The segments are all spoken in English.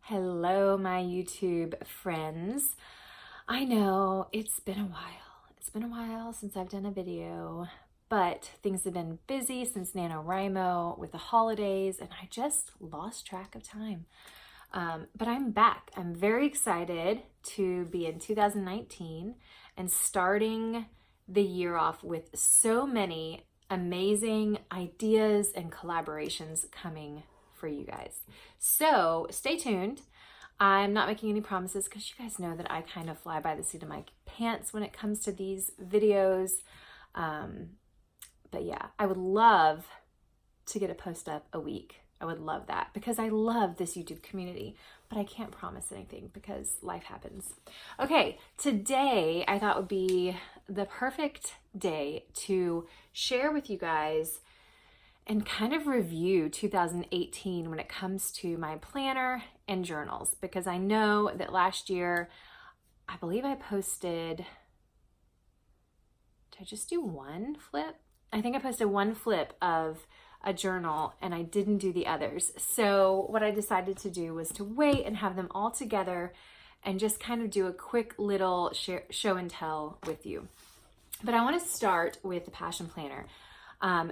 Hello, my YouTube friends. I know it's been a while. It's been a while since I've done a video, but things have been busy since NaNoWriMo with the holidays, and I just lost track of time. But I'm back. I'm very excited to be in 2019 and starting the year off with so many amazing ideas and collaborations coming for you guys. So stay tuned. I'm not making any promises because you guys know that I kind of fly by the seat of my pants when it comes to these videos. But yeah, I would love to get a post up a week. I would love that because I love this YouTube community, but I can't promise anything because life happens. Okay, today I thought would be the perfect day to share with you guys and kind of review 2018 when it comes to my planner and journals, because I know that last year, I believe I posted, did I just do one flip? I think I posted one flip of a journal and I didn't do the others. So what I decided to do was to wait and have them all together and just kind of do a quick little show and tell with you. But I want to start with the Passion Planner.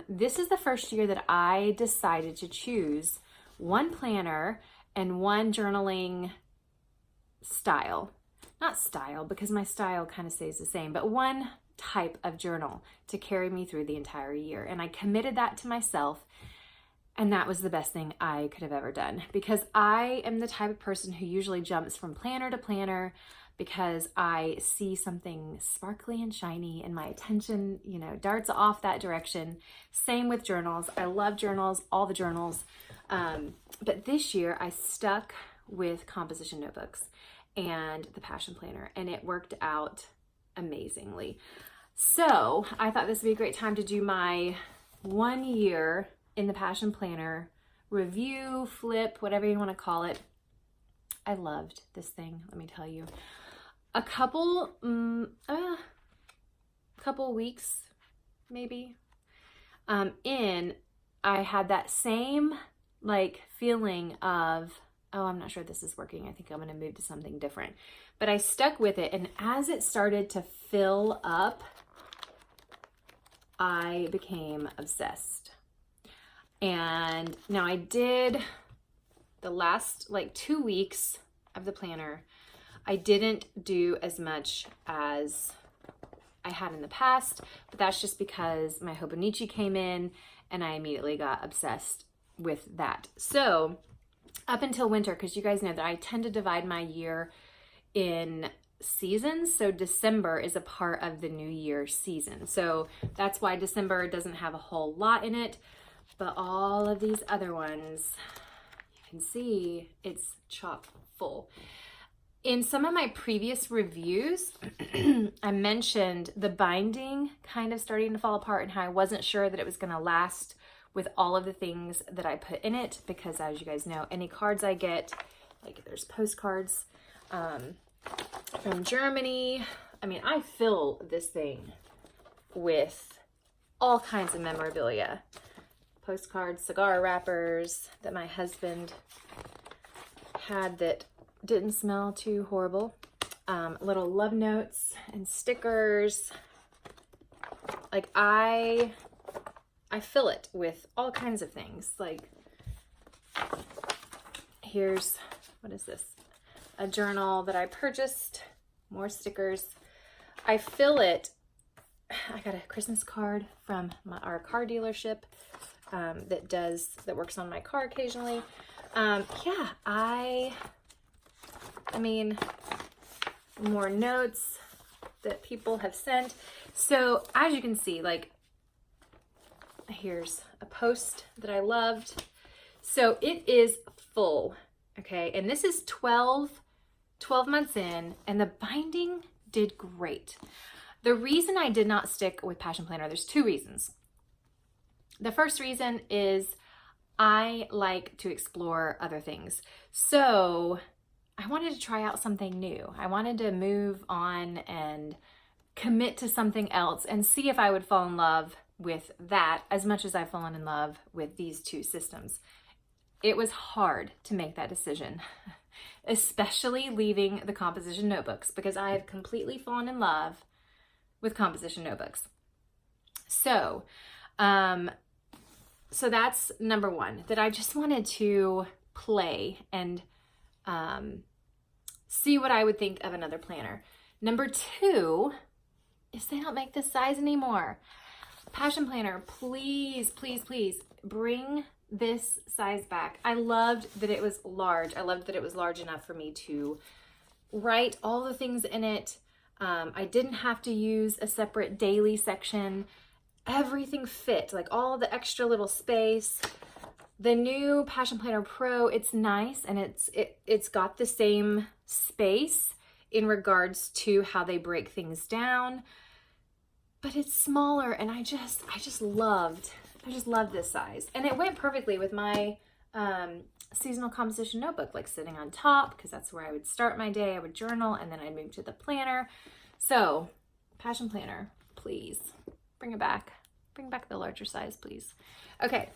This is the first year that I decided to choose one planner and one journaling style. Not style, because my style kind of stays the same, but one type of journal to carry me through the entire year. And I committed that to myself, and that was the best thing I could have ever done, because I am the type of person who usually jumps from planner to planner because I see something sparkly and shiny and my attention, darts off that direction. Same with journals. I love journals, all the journals. But this year I stuck with composition notebooks and the Passion Planner, and it worked out amazingly. So I thought this would be a great time to do my 1 year in the Passion Planner review, flip, whatever you want to call it. I loved this thing, let me tell you. A couple weeks, maybe, I had that same feeling of, oh, I'm not sure this is working. I think I'm going to move to something different. But I stuck with it, and as it started to fill up, I became obsessed. And now I did the last 2 weeks of the planner. I didn't do as much as I had in the past, but that's just because my Hobonichi came in and I immediately got obsessed with that. So up until winter, because you guys know that I tend to divide my year in seasons. So December is a part of the New Year season. So that's why December doesn't have a whole lot in it, but all of these other ones, you can see it's chock full. In some of my previous reviews, I mentioned the binding kind of starting to fall apart and how I wasn't sure that it was going to last with all of the things that I put in it, because as you guys know, any cards I get, there's postcards from Germany. I mean, I fill this thing with all kinds of memorabilia. Postcards, cigar wrappers that my husband had that didn't smell too horrible. Little love notes and stickers. I fill it with all kinds of things. Here's, what is this? A journal that I purchased, more stickers. I fill it. I got a Christmas card from our car dealership that works on my car occasionally. I mean, more notes that people have sent. So as you can see, here's a post that I loved. So it is full, okay? And this is 12 months in, and the binding did great. The reason I did not stick with Passion Planner, there's two reasons. The first reason is I like to explore other things. So I wanted to try out something new. I wanted to move on and commit to something else and see if I would fall in love with that as much as I've fallen in love with these two systems. It was hard to make that decision. especially leaving the composition notebooks, because I have completely fallen in love with composition notebooks. So, so that's number one, that I just wanted to play and see what I would think of another planner. Number two is they don't make this size anymore. Passion Planner, please, please, please bring this size back. I loved that it was large. I loved that it was large enough for me to write all the things in it. I didn't have to use a separate daily section. Everything fit, like all the extra little space. The new Passion Planner Pro, it's nice, and it's got the same space in regards to how they break things down, but it's smaller, and I just loved this size. And it went perfectly with my seasonal composition notebook, like sitting on top, because that's where I would start my day. I would journal, and then I'd move to the planner. So Passion Planner, please bring it back. Bring back the larger size, please. Okay.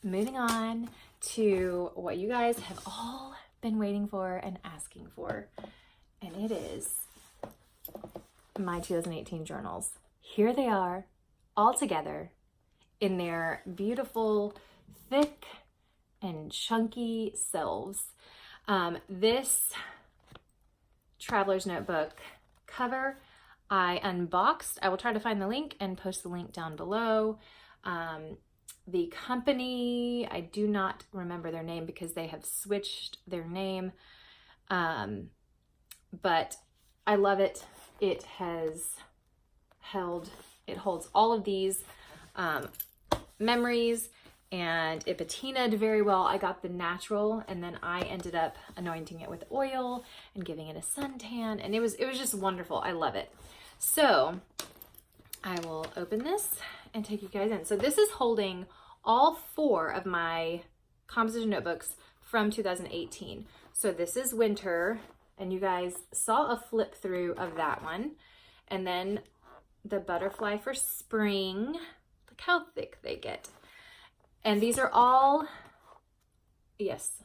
Moving on to what you guys have all been waiting for and asking for, and it is my 2018 journals. Here they are, all together in their beautiful, thick and chunky selves. This Traveler's Notebook cover I unboxed. I will try to find the link and post the link down below. The company, I do not remember their name because they have switched their name, but I love it. It holds all of these memories, and it patinaed very well. I got the natural, and then I ended up anointing it with oil and giving it a suntan, and it was just wonderful. I love it. So I will open this and take you guys in. So this is holding all 4 of my composition notebooks from 2018. So this is winter, and you guys saw a flip through of that one. And then the butterfly for spring. Look how thick they get. And these are all, yes,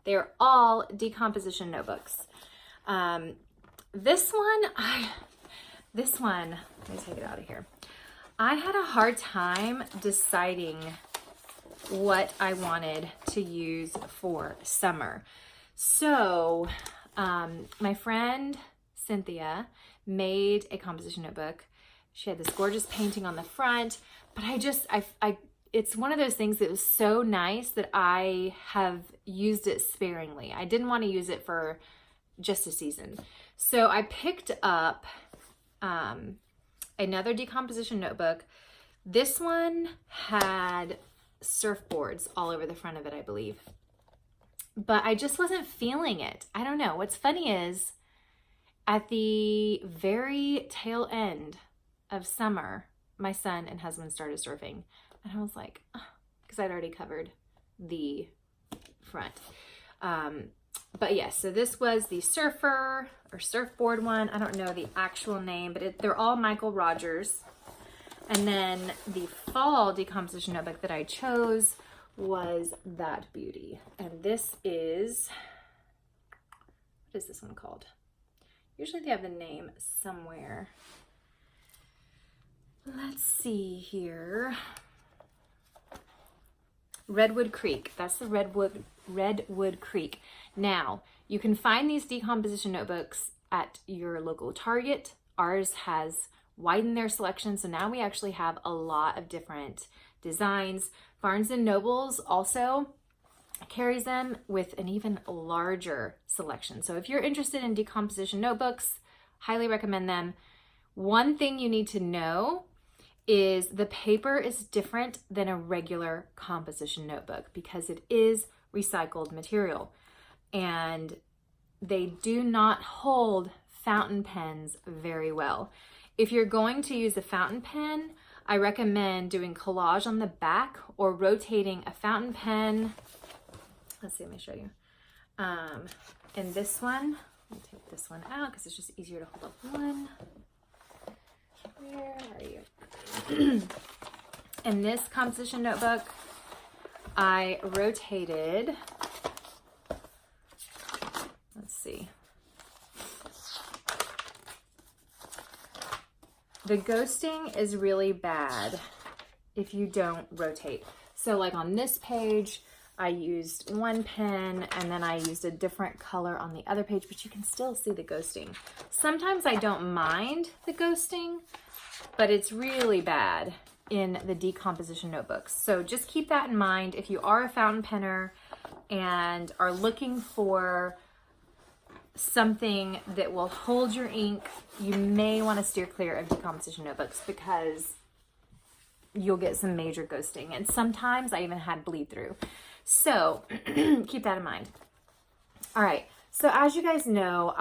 they're all decomposition notebooks. This one, let me take it out of here. I had a hard time deciding what I wanted to use for summer. So my friend Cynthia made a composition notebook. She had this gorgeous painting on the front, but it's one of those things that was so nice that I have used it sparingly. I didn't want to use it for just a season. So I picked up another decomposition notebook. This one had surfboards all over the front of it, I believe. But I just wasn't feeling it. I don't know. What's funny is at the very tail end of summer, my son and husband started surfing. And I was like, because I'd already covered the front. But yes, so this was the surfer or surfboard one. I don't know the actual name, but they're all Michael Rogers. And then the fall decomposition notebook that I chose was that beauty. And this is, what is this one called? Usually they have the name somewhere. Let's see here. Redwood Creek. That's the Redwood Creek. Now, you can find these decomposition notebooks at your local Target. Ours has widened their selection, so now we actually have a lot of different designs. Barnes & Noble's also carries them with an even larger selection. So if you're interested in decomposition notebooks, highly recommend them. One thing you need to know is the paper is different than a regular composition notebook because it is recycled material, and they do not hold fountain pens very well. If you're going to use a fountain pen, I recommend doing collage on the back or rotating a fountain pen. Let's see, let me show you. And this one, let me take this one out because it's just easier to hold up one. Where are you? In this composition notebook, I rotated see. The ghosting is really bad if you don't rotate. So like on this page, I used one pen and then I used a different color on the other page, but you can still see the ghosting. Sometimes I don't mind the ghosting, but it's really bad in the decomposition notebooks. So just keep that in mind. If you are a fountain penner and are looking for something that will hold your ink, you may want to steer clear of decomposition notebooks because you'll get some major ghosting. And sometimes I even had bleed through. So keep that in mind. All right. So as you guys know,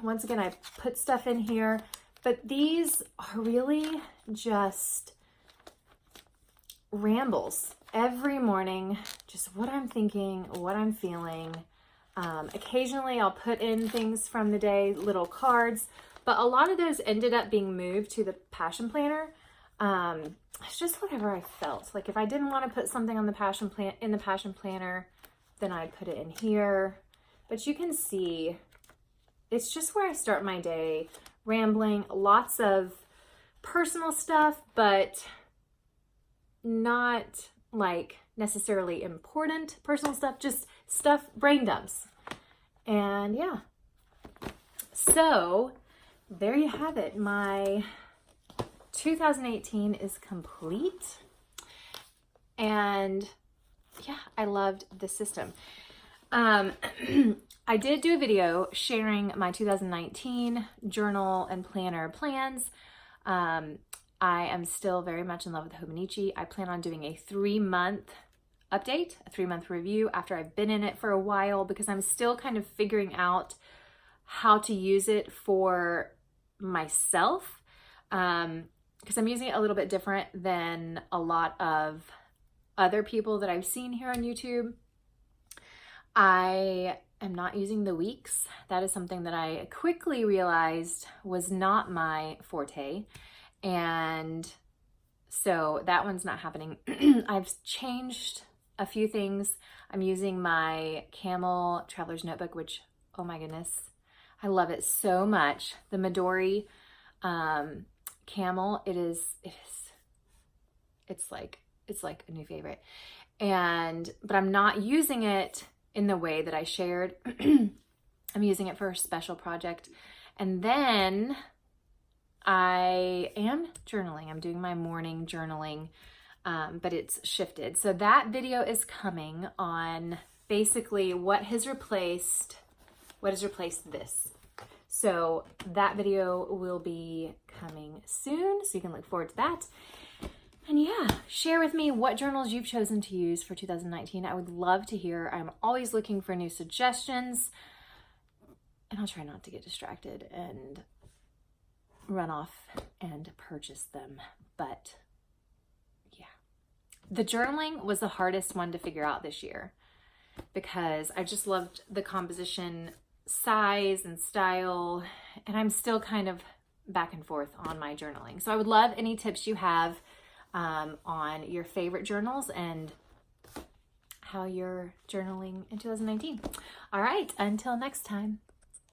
once again, I put stuff in here, but these are really just rambles every morning, just what I'm thinking, what I'm feeling. Occasionally I'll put in things from the day, little cards, but a lot of those ended up being moved to the Passion Planner. It's just whatever I felt. Like if I didn't want to put something on the Passion Planner, then I'd put it in here. But you can see it's just where I start my day, rambling, lots of personal stuff, but not like necessarily important personal stuff, just stuff, brain dumps. And yeah, so there you have it. My 2018 is complete. And yeah, I loved the system. I did do a video sharing my 2019 journal and planner plans. I am still very much in love with Hobonichi. I plan on doing a 3-month update, a 3-month review after I've been in it for a while, because I'm still kind of figuring out how to use it for myself. Because I'm using it a little bit different than a lot of other people that I've seen here on YouTube. I am not using the weeks. That is something that I quickly realized was not my forte. And so that one's not happening. I've changed a few things. I'm using my Camel Traveler's Notebook, which, oh my goodness, I love it so much. The Midori Camel, it's like a new favorite. But I'm not using it in the way that I shared. I'm using it for a special project. And then I am journaling. I'm doing my morning journaling, but it's shifted. So that video is coming on basically what has replaced this. So that video will be coming soon, so you can look forward to that. And yeah, share with me what journals you've chosen to use for 2019. I would love to hear. I'm always looking for new suggestions, and I'll try not to get distracted and run off and purchase them. But yeah, the journaling was the hardest one to figure out this year because I just loved the composition, size and style, and I'm still kind of back and forth on my journaling. So I would love any tips you have on your favorite journals and how you're journaling in 2019. All right, until next time.